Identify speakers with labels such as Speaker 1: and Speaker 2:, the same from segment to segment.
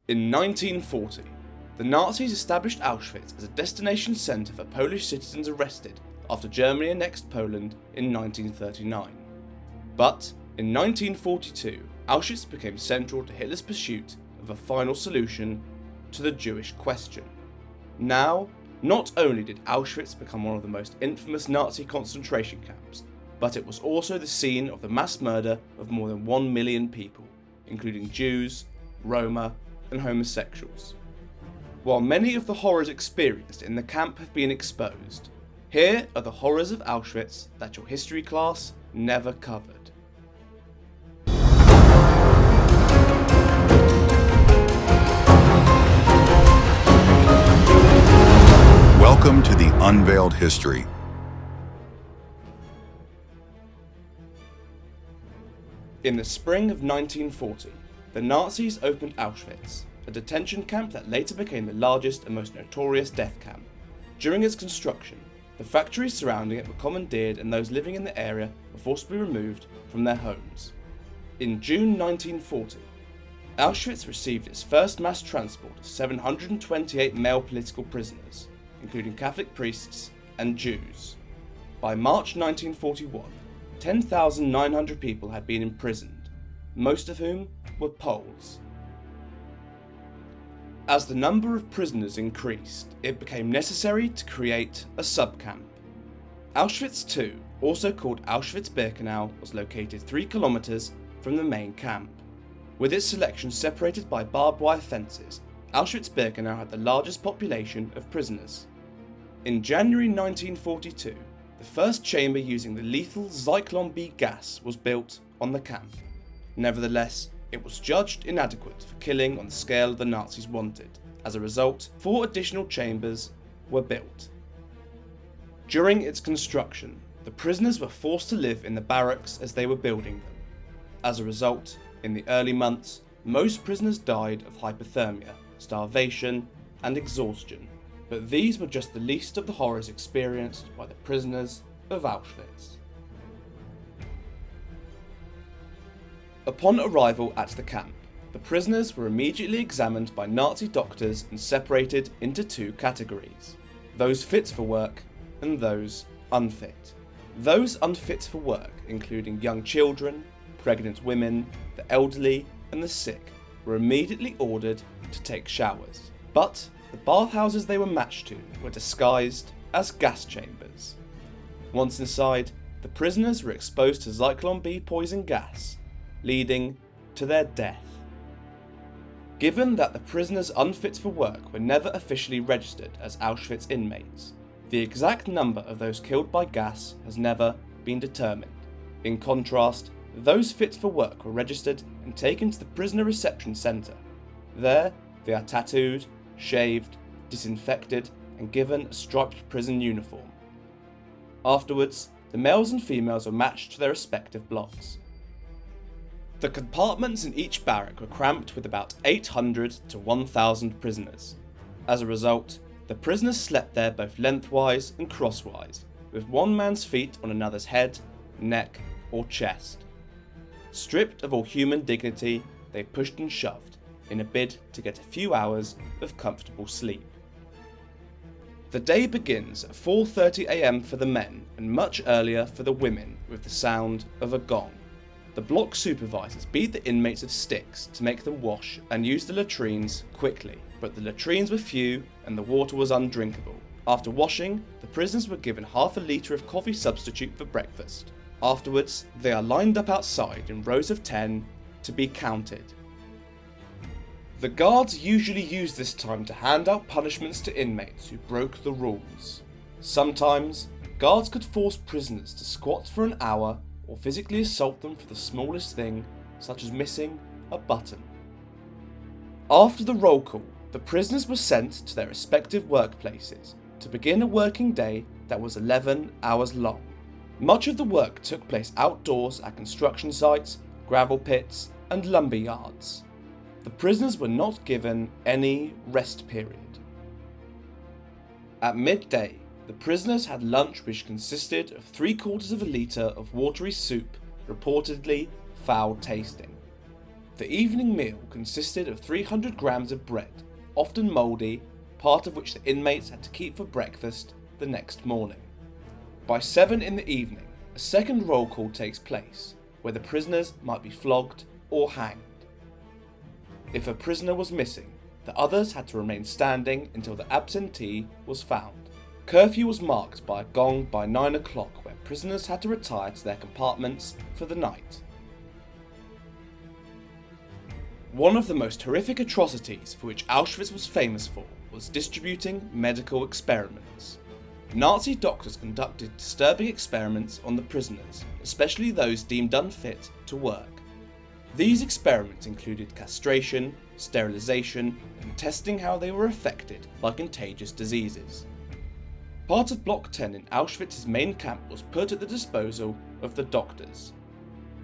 Speaker 1: In 1940, the Nazis established Auschwitz as a destination centre for Polish citizens arrested after Germany annexed Poland in 1939. But in 1942, Auschwitz became central to Hitler's pursuit of a final solution to the Jewish question. Now, not only did Auschwitz become one of the most infamous Nazi concentration camps, but it was also the scene of the mass murder of more than 1 million people, including Jews, Roma, and homosexuals. While many of the horrors experienced in the camp have been exposed, here are the horrors of Auschwitz that your history class never covered.
Speaker 2: Welcome to the Unveiled History.
Speaker 1: In the spring of 1940, the Nazis opened Auschwitz, a detention camp that later became the largest and most notorious death camp. During its construction, the factories surrounding it were commandeered and those living in the area were forcibly removed from their homes. In June 1940, Auschwitz received its first mass transport of 728 male political prisoners, including Catholic priests and Jews. By March 1941, 10,900 people had been imprisoned, most of whom were Poles. As the number of prisoners increased, it became necessary to create a subcamp. Auschwitz II, also called Auschwitz-Birkenau, was located 3 kilometers from the main camp. With its selection separated by barbed wire fences, Auschwitz-Birkenau had the largest population of prisoners. In January 1942, the first chamber using the lethal Zyklon B gas was built on the camp. Nevertheless, it was judged inadequate for killing on the scale the Nazis wanted. As a result, 4 additional chambers were built. During its construction, the prisoners were forced to live in the barracks as they were building them. As a result, in the early months, most prisoners died of hypothermia, starvation, and exhaustion. But these were just the least of the horrors experienced by the prisoners of Auschwitz. Upon arrival at the camp, the prisoners were immediately examined by Nazi doctors and separated into 2 categories: those fit for work and those unfit. Those unfit for work, including young children, pregnant women, the elderly, and the sick, were immediately ordered to take showers. But the bathhouses they were matched to were disguised as gas chambers. Once inside, the prisoners were exposed to Zyklon B poison gas, leading to their death. Given that the prisoners unfit for work were never officially registered as Auschwitz inmates, the exact number of those killed by gas has never been determined. In contrast, those fit for work were registered and taken to the prisoner reception centre. There, they are tattooed, shaved, disinfected, and given a striped prison uniform. Afterwards, the males and females were matched to their respective blocks. The compartments in each barrack were cramped with about 800 to 1,000 prisoners. As a result, the prisoners slept there both lengthwise and crosswise, with one man's feet on another's head, neck, or chest. Stripped of all human dignity, they pushed and shoved, in a bid to get a few hours of comfortable sleep. The day begins at 4:30 AM for the men and much earlier for the women with the sound of a gong. The block supervisors beat the inmates with sticks to make them wash and use the latrines quickly, but the latrines were few and the water was undrinkable. After washing, the prisoners were given half a litre of coffee substitute for breakfast. Afterwards, they are lined up outside in rows of 10 to be counted. The guards usually use this time to hand out punishments to inmates who broke the rules. Sometimes, guards could force prisoners to squat for an hour or physically assault them for the smallest thing, such as missing a button. After the roll call, the prisoners were sent to their respective workplaces to begin a working day that was 11 hours long. Much of the work took place outdoors at construction sites, gravel pits, and lumber yards. The prisoners were not given any rest period. At midday, the prisoners had lunch which consisted of 3/4 of a litre of watery soup, reportedly foul tasting. The evening meal consisted of 300 grams of bread, often mouldy, part of which the inmates had to keep for breakfast the next morning. By 7 in the evening, a second roll call takes place, where the prisoners might be flogged or hanged. If a prisoner was missing, the others had to remain standing until the absentee was found. Curfew was marked by a gong by 9 o'clock, where prisoners had to retire to their compartments for the night. One of the most horrific atrocities for which Auschwitz was famous for was distributing medical experiments. Nazi doctors conducted disturbing experiments on the prisoners, especially those deemed unfit to work. These experiments included castration, sterilization, and testing how they were affected by contagious diseases. Part of Block 10 in Auschwitz's main camp was put at the disposal of the doctors.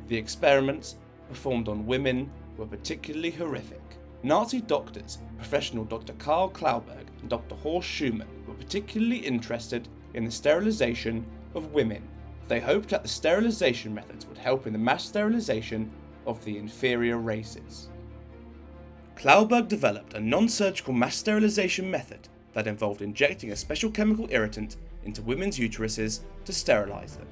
Speaker 1: The experiments, performed on women, were particularly horrific. Nazi doctors, professional Dr. Karl Klauberg and Dr. Horst Schumann, were particularly interested in the sterilization of women. They hoped that the sterilization methods would help in the mass sterilization of the inferior races. Klauberg developed a non-surgical mass sterilization method that involved injecting a special chemical irritant into women's uteruses to sterilize them.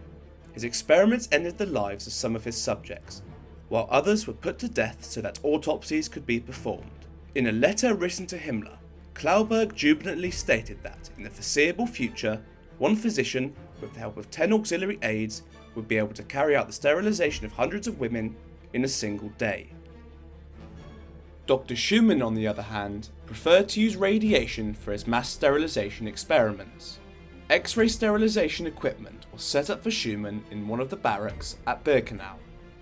Speaker 1: His experiments ended the lives of some of his subjects, while others were put to death so that autopsies could be performed. In a letter written to Himmler, Klauberg jubilantly stated that, in the foreseeable future, one physician, with the help of 10 auxiliary aides, would be able to carry out the sterilization of hundreds of women in a single day. Dr. Schumann, on the other hand, preferred to use radiation for his mass sterilization experiments. X-ray sterilization equipment was set up for Schumann in one of the barracks at Birkenau,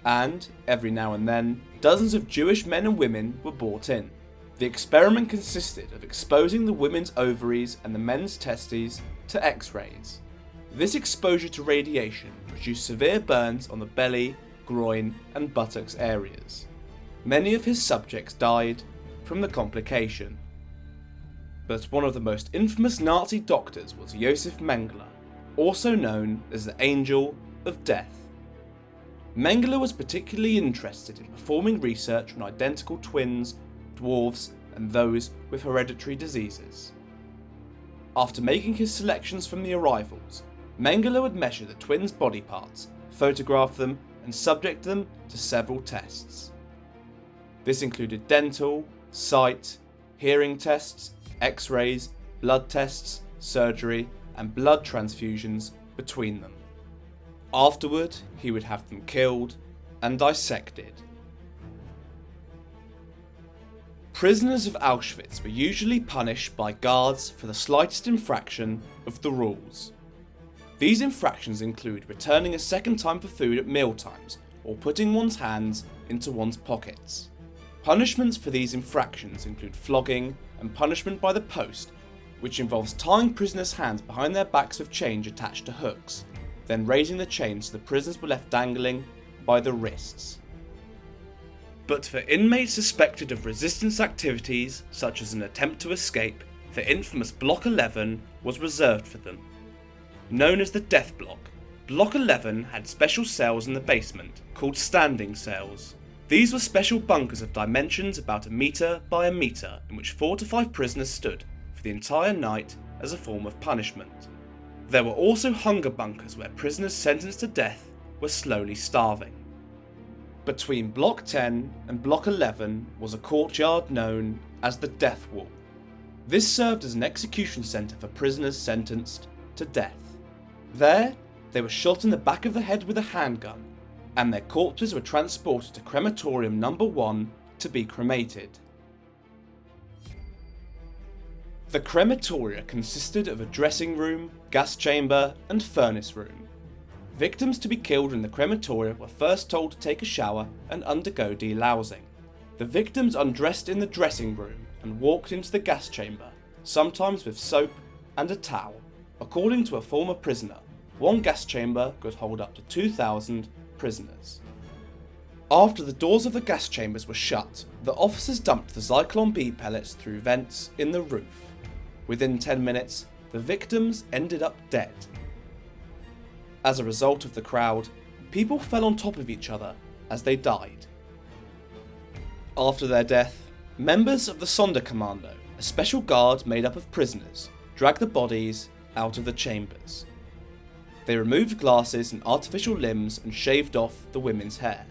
Speaker 1: and, every now and then, dozens of Jewish men and women were brought in. The experiment consisted of exposing the women's ovaries and the men's testes to X-rays. This exposure to radiation produced severe burns on the belly, groin, and buttocks areas. Many of his subjects died from the complication. But one of the most infamous Nazi doctors was Josef Mengele, also known as the Angel of Death. Mengele was particularly interested in performing research on identical twins, dwarves, and those with hereditary diseases. After making his selections from the arrivals, Mengele would measure the twins' body parts, photograph them, and subject them to several tests. This included dental, sight, hearing tests, X-rays, blood tests, surgery, and blood transfusions between them. Afterward, he would have them killed and dissected. Prisoners of Auschwitz were usually punished by guards for the slightest infraction of the rules. These infractions include returning a second time for food at mealtimes or putting one's hands into one's pockets. Punishments for these infractions include flogging and punishment by the post, which involves tying prisoners' hands behind their backs with chains attached to hooks, then raising the chains so the prisoners were left dangling by the wrists. But for inmates suspected of resistance activities, such as an attempt to escape, the infamous Block 11 was reserved for them. Known as the Death Block, Block 11 had special cells in the basement, called standing cells. These were special bunkers of dimensions about 1 metre by 1 metre, in which 4 to 5 prisoners stood for the entire night as a form of punishment. There were also hunger bunkers where prisoners sentenced to death were slowly starving. Between Block 10 and Block 11 was a courtyard known as the Death Wall. This served as an execution centre for prisoners sentenced to death. There, they were shot in the back of the head with a handgun, and their corpses were transported to crematorium number 1 to be cremated. The crematoria consisted of a dressing room, gas chamber, and furnace room. Victims to be killed in the crematoria were first told to take a shower and undergo delousing. The victims undressed in the dressing room and walked into the gas chamber, sometimes with soap and a towel. According to a former prisoner, one gas chamber could hold up to 2,000 prisoners. After the doors of the gas chambers were shut, the officers dumped the Zyklon B pellets through vents in the roof. Within 10 minutes, the victims ended up dead. As a result of the crowd, people fell on top of each other as they died. after their death, members of the Sonderkommando, a special guard made up of prisoners, dragged the bodies out of the chambers. They removed glasses and artificial limbs and shaved off the women's hair.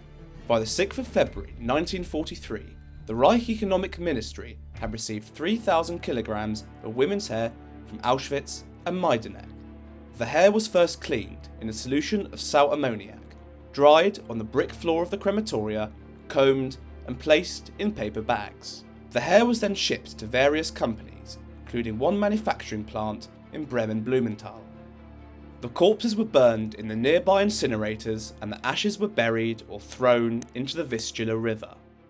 Speaker 1: By the 6th of February 1943, the Reich Economic Ministry had received 3,000 kilograms of women's hair from Auschwitz and Majdanek. The hair was first cleaned in a solution of sal ammoniac, dried on the brick floor of the crematoria, combed and placed in paper bags. The hair was then shipped to various companies, including one manufacturing plant in Bremen-Blumenthal. The corpses were burned in the nearby incinerators and the ashes were buried or thrown into the Vistula River.